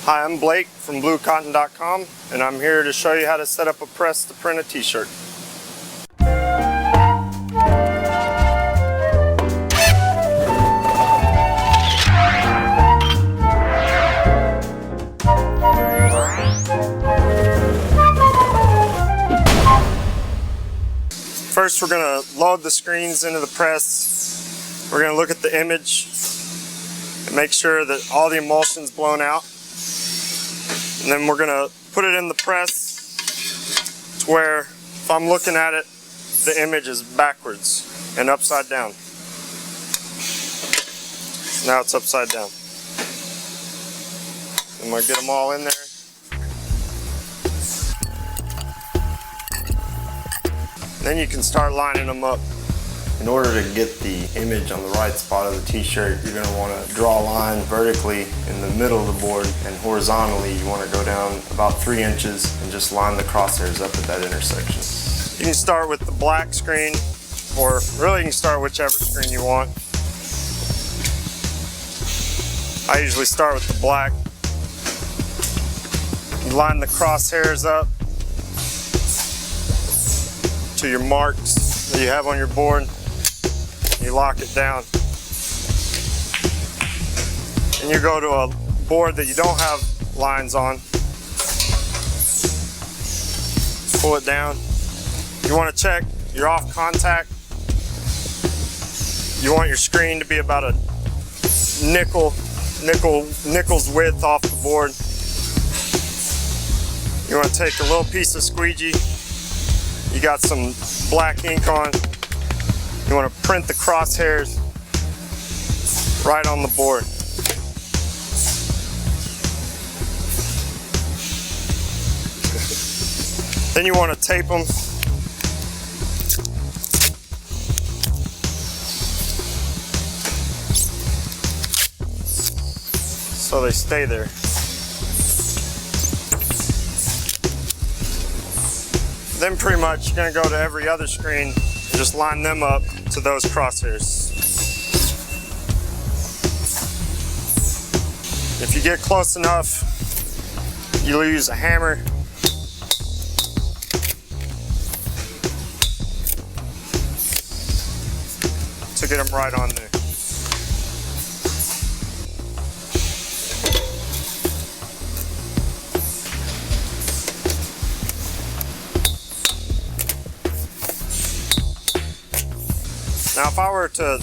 Hi, I'm Blake from BlueCotton.com, and I'm here to show you how to set up a press to print a t-shirt. First, we're going to load the screens into the press. We're going to look at the image and make sure that all the emulsion's blown out. And then we're going to put it in the press to where, if I'm looking at it, the image is backwards and upside down. Now it's upside down. I'm going to get them all in there. Then you can start lining them up. In order to get the image on the right spot of the t-shirt, you're going to want to draw a line vertically in the middle of the board, and horizontally you want to go down about 3 inches and just line the crosshairs up at that intersection. You can start with the black screen, or really you can start whichever screen you want. I usually start with the black. You line the crosshairs up to your marks that you have on your board. You lock it down. And you go to a board that you don't have lines on. Pull it down. You want to check your off contact. You want your screen to be about a nickel's width off the board. You want to take a little piece of squeegee. You got some black ink on. You want to print the crosshairs right on the board. Then you want to tape them. So they stay there. Then pretty much you're going to go to every other screen and just line them up to those crosshairs. If you get close enough, you'll use a hammer to get them right on there. Now if I were to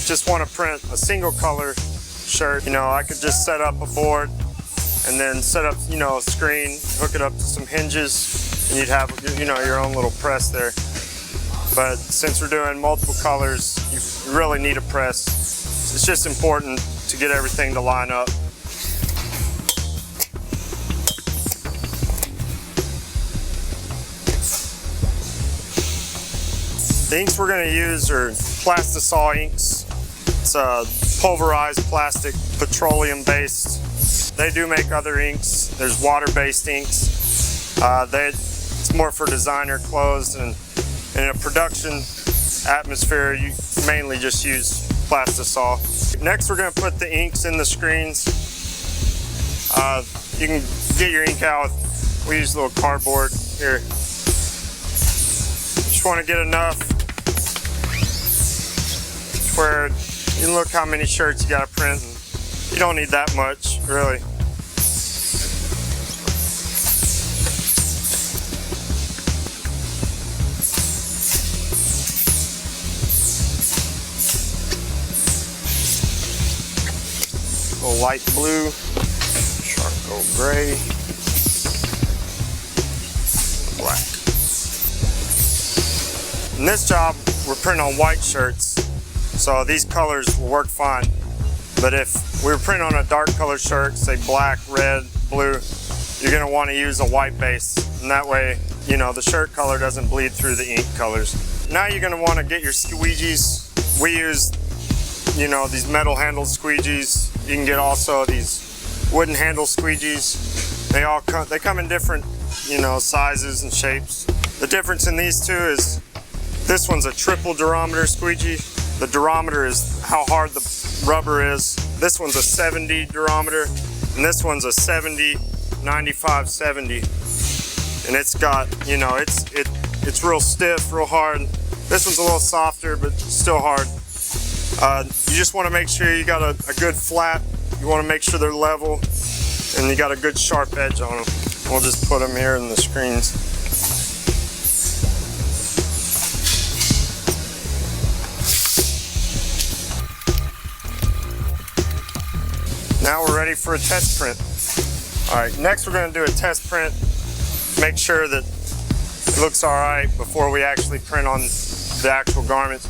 just want to print a single color shirt, I could just set up a board and then set up, a screen, hook it up to some hinges, and you'd have, your own little press there. But since we're doing multiple colors, you really need a press. It's just important to get everything to line up. The inks we're going to use are Plastisol Inks. It's a pulverized plastic, petroleum-based. They do make other inks. There's water-based inks. It's more for designer clothes, and in a production atmosphere, you mainly just use Plastisol. Next, we're going to put the inks in the screens. You can get your ink out. We use a little cardboard here. Just want to get enough where you look how many shirts you got to print. You don't need that much, really. A little light blue, charcoal gray, black. In this job, we're printing on white shirts, so these colors will work fine. But if we were printing on a dark color shirt, say black, red, blue, you're going to want to use a white base, and that way, the shirt color doesn't bleed through the ink colors. Now you're going to want to get your squeegees. We use, these metal handled squeegees. You can get also these wooden handle squeegees. They come in different, sizes and shapes. The difference in these two is this one's a triple durometer squeegee. The durometer is how hard the rubber is. This one's a 70 durometer. And this one's a 70, 95, 70. And it's got, you know, it's real stiff, real hard. This one's a little softer, but still hard. You just want to make sure you got a good flat. You want to make sure they're level, and you got a good sharp edge on them. We'll just put them here in the screens. Now we're ready for a test print. All right, next we're going to do a test print. Make sure that it looks all right before we actually print on the actual garments.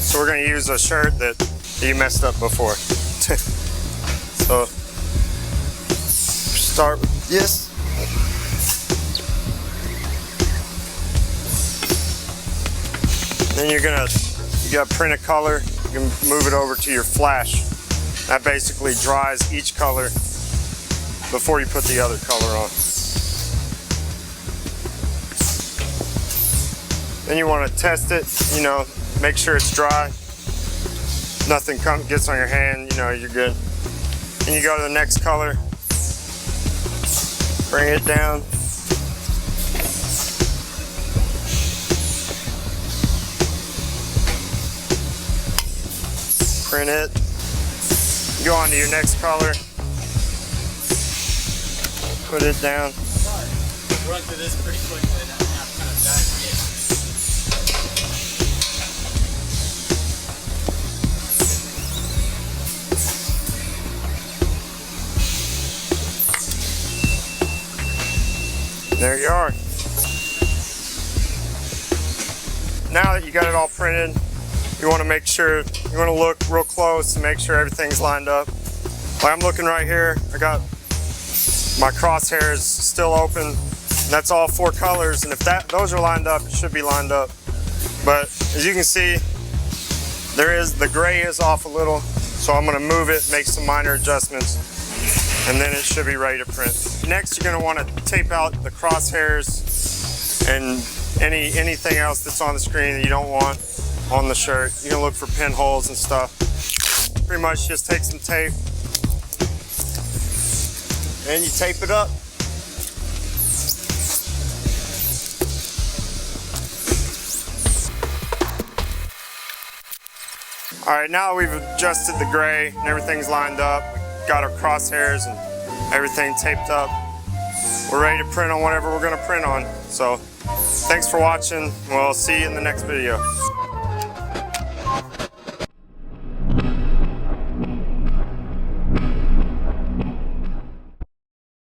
So we're going to use a shirt that you messed up before. So start with this. Then you gotta print a color. You can move it over to your flash. That basically dries each color before you put the other color on. Then you want to test it, you know, make sure it's dry. Nothing gets on your hand, you know, you're good. And you go to the next color, bring it down. Print it. Go on to your next color. Put it down. Run through this pretty quickly. There you are. Now that you got it all printed, you want to make sure, you want to look real close and make sure everything's lined up. Like I'm looking right here, I got my crosshairs still open. That's all 4 colors, and if those are lined up, it should be lined up. But as you can see, the gray is off a little, so I'm going to move it, make some minor adjustments, and then it should be ready to print. Next, you're going to want to tape out the crosshairs and anything else that's on the screen that you don't want on the shirt. You're going to look for pinholes and stuff. Pretty much just take some tape and you tape it up. All right, now we've adjusted the gray and everything's lined up. Got our crosshairs and everything taped up. We're ready to print on whatever we're going to print on. So thanks for watching. We'll see you in the next video.